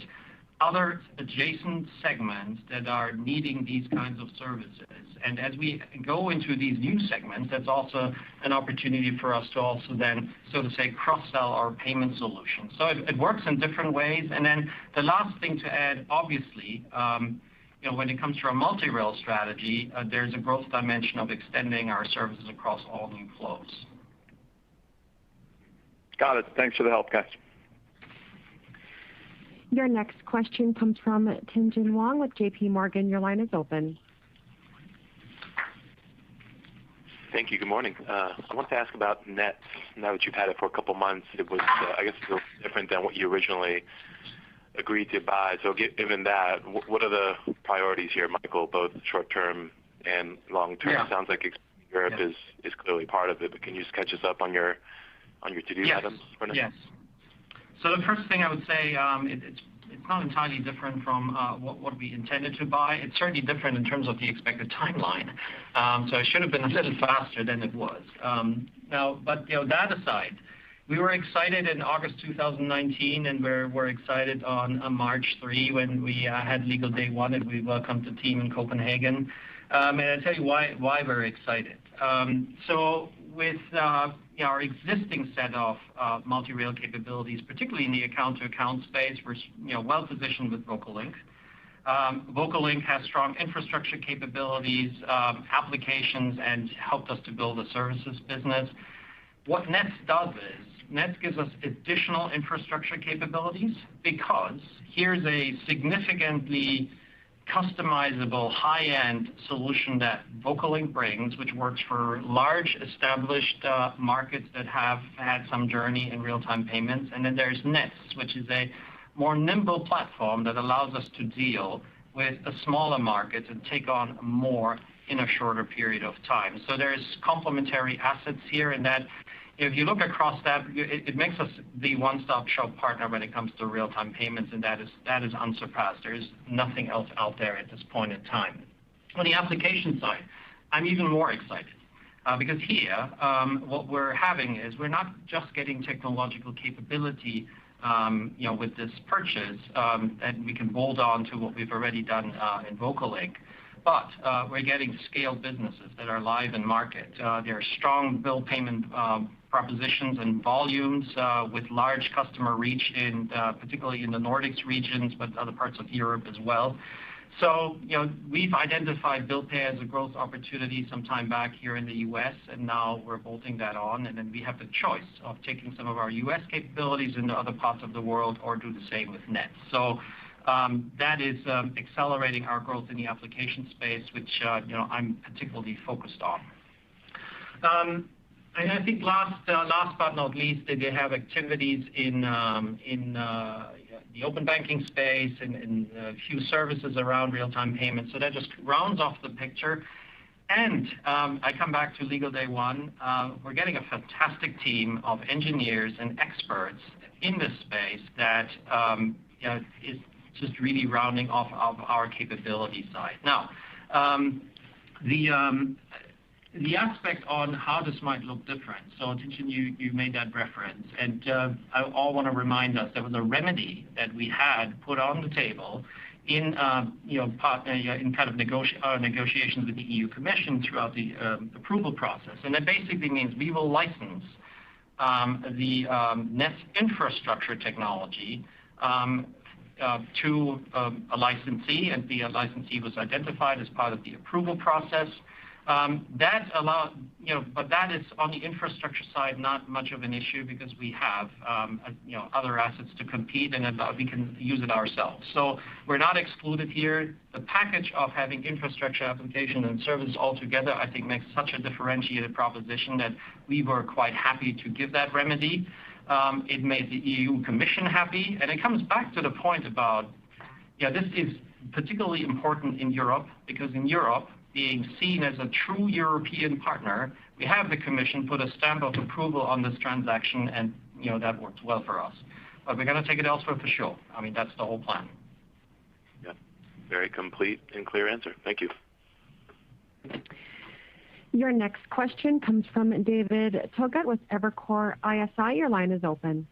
other adjacent segments that are needing these kinds of services. And as we go into these new segments, that's also an opportunity for us to also then, so to say, cross-sell our payment solutions. So it works in different ways. And then the last thing to add, obviously, when it comes to our multi-rail strategy, there's a growth dimension of extending our services across all new flows. Got it. Thanks for the help, guys. Your next question comes from Tien-Tsin Huang with JP Morgan. Your line is open. Thank you. Good morning. I want to ask about Nets. Now that you've had it for a couple months, it was, I guess, a little different than what you originally agreed to buy. So given that, what are the priorities here, Michael, both short-term and long-term? Yeah. It sounds like Europe is clearly part of it, but can you just catch us up on your to-do items for now? Yes. So the first thing I would say, it's not entirely different from what we intended to buy. It's certainly different in terms of the expected timeline. So it should have been a little faster than it was. But that aside, we were excited in August 2019, and we're excited on March 3 when we had legal day one and we welcomed the team in Copenhagen. And I'll tell you why we're excited. So with our existing set of multi-rail capabilities, particularly in the account-to-account space, we're well positioned with VocaLink. VocaLink has strong infrastructure capabilities, applications, and helped us to build a services business. What Nets does is, Nets gives us additional infrastructure capabilities because here's a significantly customizable high-end solution that VocaLink brings, which works for large established markets that have had some journey in real-time payments. And then there's Nets, which is a more nimble platform that allows us to deal with a smaller market and take on more in a shorter period of time. So there's complementary assets here, and that if you look across that, it makes us the one-stop shop partner when it comes to real-time payments, and that is unsurpassed. There's nothing else out there at this point in time. On the application side, I'm even more excited because here, what we're having is we're not just getting technological capability, with this purchase that we can bolt on to what we've already done in VocaLink. But we're getting scaled businesses that are live in market. There are strong bill payment propositions and volumes with large customer reach, particularly in the Nordics regions, but other parts of Europe as well. So, we've identified bill pay as a growth opportunity some time back here in the U.S., and now we're bolting that on. And then we have the choice of taking some of our U.S. capabilities into other parts of the world or do the same with Nets. So that is accelerating our growth in the application space, which I'm particularly focused on. And I think last but not least, they have activities in the open banking space and a few services around real-time payments. So that just rounds off the picture. And I come back to legal day one. We're getting a fantastic team of engineers and experts in this space that is just really rounding off of our capability side. Now, the aspect on how this might look different. So, Tien-Tsin, you made that reference, and I all want to remind us there was a remedy that we had put on the table in kind of negotiations with the EU Commission throughout the approval process, and that basically means we will license the Nets infrastructure technology to a licensee, and the licensee was identified as part of the approval process. That allowed, but that is on the infrastructure side not much of an issue because we have, other assets to compete, and we can use it ourselves. So we're not excluded here. The package of having infrastructure, application, and services all together, I think, makes such a differentiated proposition that we were quite happy to give that remedy. It made the EU Commission happy, and it comes back to the point about, this is particularly important in Europe because in Europe, being seen as a true European partner, we have the Commission put a stamp of approval on this transaction, and that works well for us. But we're going to take it elsewhere for sure. I mean, that's the whole plan. Yeah, very complete and clear answer. Thank you. Your next question comes from David Togut with Evercore ISI. Your line is open.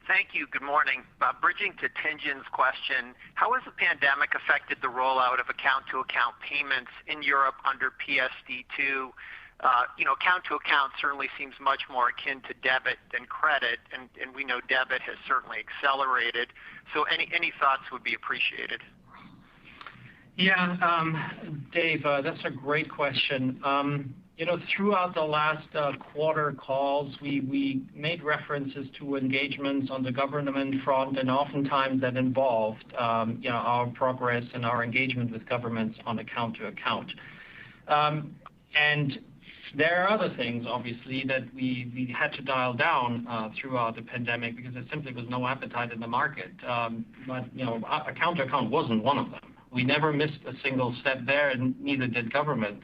Thank you. Good morning. Bridging to Tien-Tsin's question, how has the pandemic affected the rollout of account-to-account payments in Europe under PSD2? Account-to-account certainly seems much more akin to debit than credit, and we know debit has certainly accelerated. So any thoughts would be appreciated. Yeah, Dave, that's a great question. Throughout the last quarter calls, we made references to engagements on the government front, and oftentimes that involved, our progress and our engagement with governments on account to account. And there are other things, obviously, that we had to dial down throughout the pandemic because there simply was no appetite in the market. But account to account wasn't one of them. We never missed a single step there, and neither did government.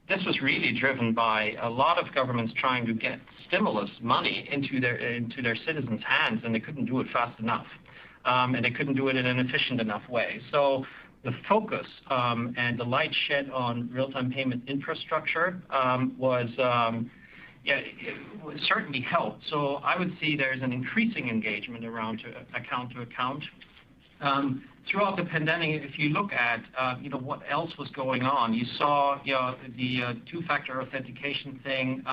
This was really driven by a lot of governments trying to get stimulus money into their citizens' hands, and they couldn't do it fast enough, and they couldn't do it in an efficient enough way. So the focus and the light shed on real-time payment infrastructure it certainly helped. So I would see there's an increasing engagement around account to account. Throughout the pandemic, if you look at what else was going on, you saw the two-factor authentication thing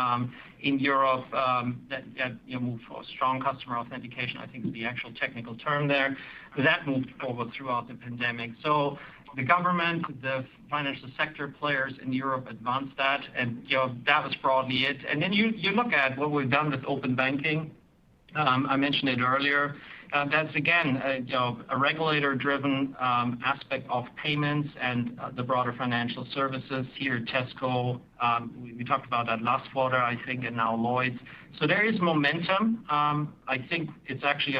in Europe that moved for strong customer authentication. I think is the actual technical term there. That moved forward throughout the pandemic. So the government, the financial sector players in Europe advanced that, and that was broadly it. And then you look at what we've done with open banking. I mentioned it earlier. That's again a regulator-driven aspect of payments and the broader financial services. Here, Tesco, we talked about that last quarter, I think, and now Lloyd's. So there is momentum. I think it's actually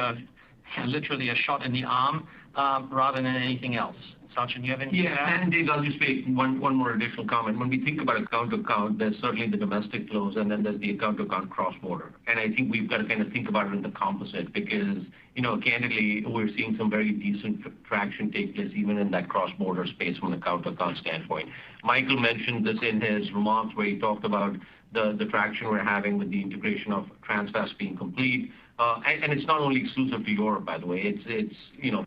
literally a shot in the arm rather than anything else. Sachin, you have anything? Yeah, and Dave, I'll just make one more additional comment. When we think about account-to-account, there's certainly the domestic flows, and then there's the account-to-account cross-border. And I think we've got to kind of think about it in the composite because, candidly, we're seeing some very decent traction take place even in that cross-border space from an account-to-account standpoint. Michael mentioned this in his remarks where he talked about the traction we're having with the integration of Transfast being complete. And it's not only exclusive to Europe, by the way. It's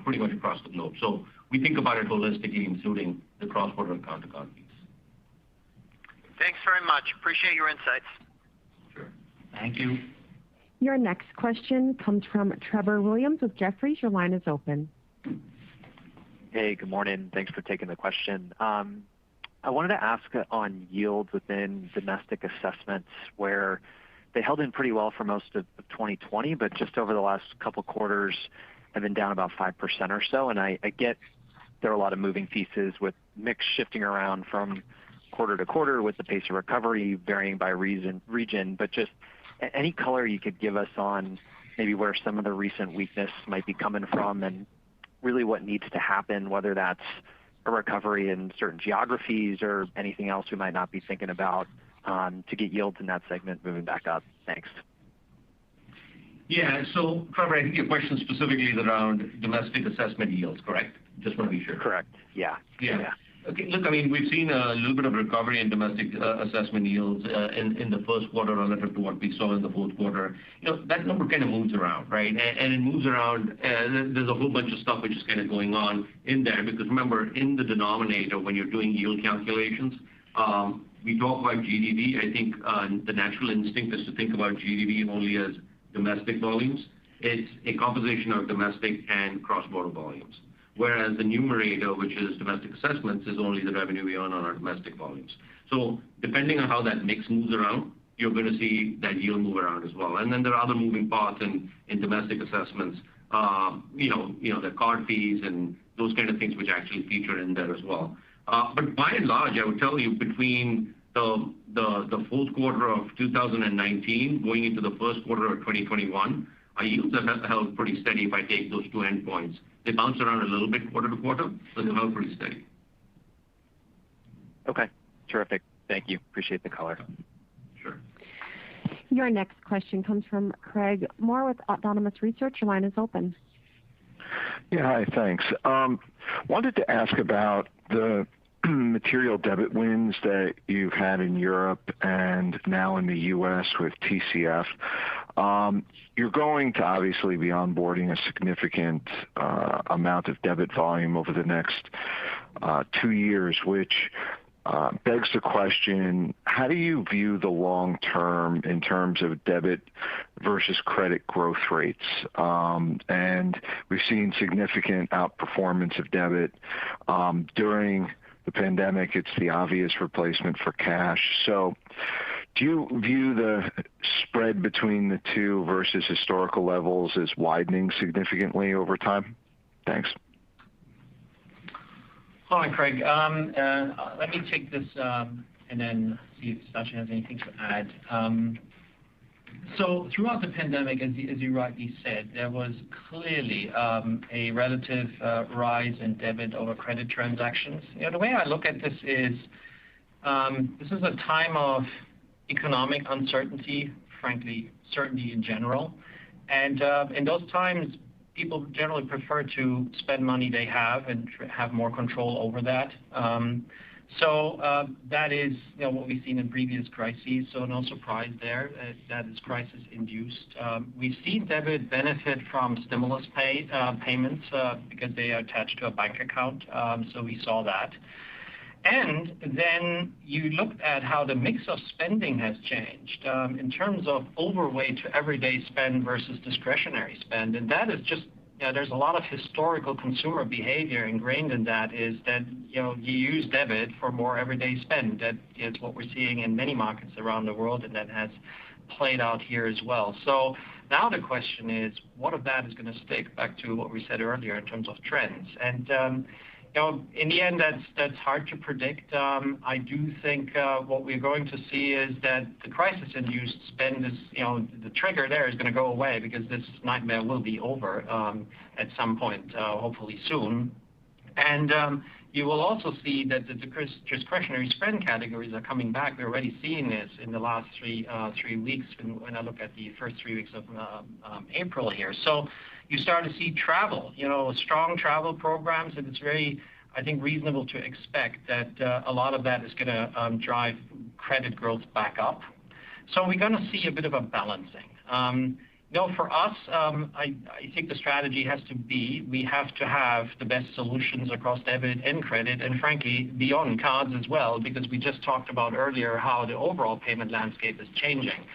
pretty much across the globe. So we think about it holistically, including the cross-border account-to-account piece. Thanks very much. Appreciate your insights. Sure. Thank you. Your next question comes from Trevor Williams with Jefferies. Your line is open. Hey, good morning. Thanks for taking the question. I wanted to ask on yields within domestic assessments where they held in pretty well for most of 2020, but just over the last couple quarters have been down about 5% or so. And I get there are a lot of moving pieces with mix shifting around from quarter to quarter with the pace of recovery varying by region, but just any color you could give us on maybe where some of the recent weakness might be coming from and really what needs to happen, whether that's a recovery in certain geographies or anything else we might not be thinking about to get yields in that segment moving back up. Thanks. Yeah, so Trevor, I think your question specifically is around domestic assessment yields, correct? Just want to be sure. Correct. Yeah. Okay, look, I mean, we've seen a little bit of recovery in domestic assessment yields in the first quarter relative to what we saw in the fourth quarter. That number kind of moves around, right? And it moves around. There's a whole bunch of stuff which is kind of going on in there because remember, in the denominator, when you're doing yield calculations, we talk about GDV. I think the natural instinct is to think about GDV only as domestic volumes. It's a composition of domestic and cross-border volumes. Whereas the numerator, which is domestic assessments, is only the revenue we earn on our domestic volumes. So depending on how that mix moves around, you're going to see that yield move around as well. And then there are other moving parts in domestic assessments, the card fees and those kind of things which actually feature in there as well. But by and large, I would tell you between the fourth quarter of 2019 going into the first quarter of 2021, our yields have held pretty steady if I take those two endpoints. They bounce around a little bit quarter to quarter, but they're held pretty steady. Okay, terrific. Thank you. Appreciate the color. Sure. Your next question comes from Craig Moore with Autonomous Research. Your line is open. Yeah, hi, thanks. Wanted to ask about the material debit wins that you've had in Europe and now in the U.S. with TCF. You're going to obviously be onboarding a significant amount of debit volume over the next 2 years, which begs the question, how do you view the long term in terms of debit versus credit growth rates? And we've seen significant outperformance of debit during the pandemic. It's the obvious replacement for cash. So do you view the spread between the two versus historical levels as widening significantly over time? Thanks. Hi, Craig. Let me take this and then see if Sachin has anything to add. So throughout the pandemic, as you rightly said, there was clearly a relative rise in debit over credit transactions. The way I look at this is a time of economic uncertainty, frankly, certainty in general. And in those times, people generally prefer to spend money they have and have more control over that. So that is what we've seen in previous crises, so no surprise there. That is crisis-induced. We've seen debit benefit from stimulus payments because they are attached to a bank account, so we saw that. And then you looked at how the mix of spending has changed in terms of overweight to everyday spend versus discretionary spend. And that is just, there's a lot of historical consumer behavior ingrained in that, is that, you use debit for more everyday spend. That is what we're seeing in many markets around the world, and that has played out here as well. So now the question is, what of that is going to stick, back to what we said earlier in terms of trends? And in the end, that's hard to predict. I do think what we're going to see is that the crisis-induced spend is, the trigger there is going to go away because this nightmare will be over at some point, hopefully soon. And you will also see that the discretionary spend categories are coming back. We're already seeing this in the last three weeks when I look at the first 3 weeks of April here. So you start to see travel, strong travel programs, and it's very, I think, reasonable to expect that a lot of that is going to drive credit growth back up. So we're going to see a bit of a balancing. For us, I think the strategy has to be, we have to have the best solutions across debit and credit, and frankly, beyond cards as well, because we just talked about earlier how the overall payment landscape is changing.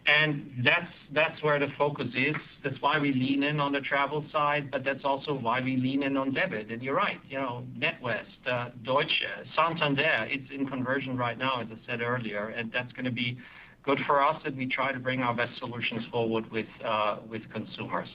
And that's where the focus is. That's why we lean in on the travel side, but that's also why we lean in on debit. And you're right, NetWest, Deutsche, Santander, it's in conversion right now, as I said earlier, and that's going to be good for us, and we try to bring our best solutions forward with consumers.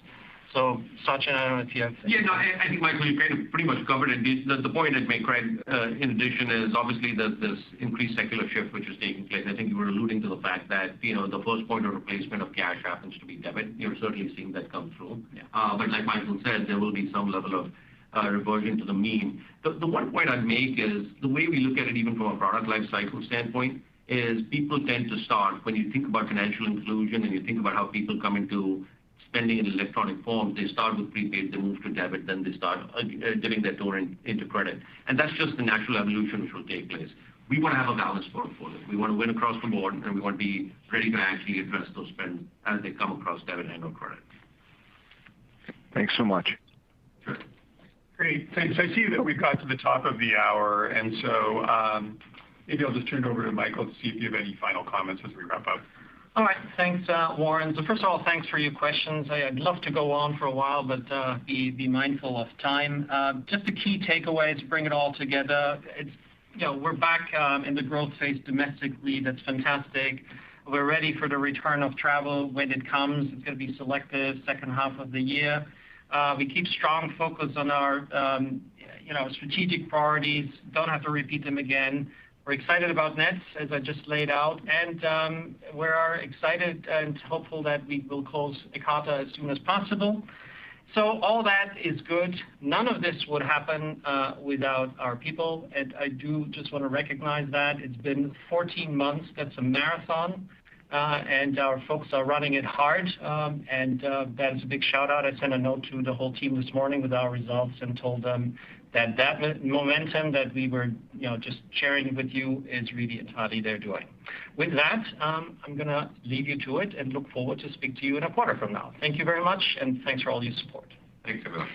So, Sachin, I don't know if you have... Yeah, no, I think, Michael, you kind of pretty much covered it. The point I'd make, Craig, in addition, is obviously there's this increased secular shift which is taking place. I think you were alluding to the fact that, the first point of replacement of cash happens to be debit. You're certainly seeing that come through. Yeah. But like Michael said, there will be some level of reversion to the mean. The one point I'd make is the way we look at it, even from a product life cycle standpoint, is people tend to start, when you think about financial inclusion and you think about how people come into spending in electronic forms, they start with prepaid, they move to debit, then they start dipping their toe into credit. And that's just the natural evolution which will take place. We want to have a balanced portfolio. We want to win across the board, and we want to be ready to actually address those spends as they come across debit and or credit. Thanks so much. Sure. Great, thanks. I see that we've got to the top of the hour, and so maybe I'll just turn it over to Michael to see if you have any final comments as we wrap up. All right. Thanks, Warren. So first of all, thanks for your questions. I'd love to go on for a while, but be mindful of time. Just the key takeaways to bring it all together. It's, we're back in the growth phase domestically. That's fantastic. We're ready for the return of travel when it comes. It's going to be selective second half of the year. We keep strong focus on our, strategic priorities. Don't have to repeat them again. We're excited about Nets, as I just laid out, and we are excited and hopeful that we will close Ekata as soon as possible. So all that is good. None of this would happen without our people, and I do just want to recognize that. It's been 14 months. That's a marathon, and our folks are running it hard, and that is a big shout-out. I sent a note to the whole team this morning with our results and told them that momentum that we were just sharing with you is really entirely their doing. With that, I'm going to leave you to it and look forward to speak to you in a quarter from now. Thank you very much, and thanks for all your support. Thanks, everyone.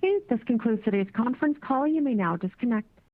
Okay, this concludes today's conference call. You may now disconnect.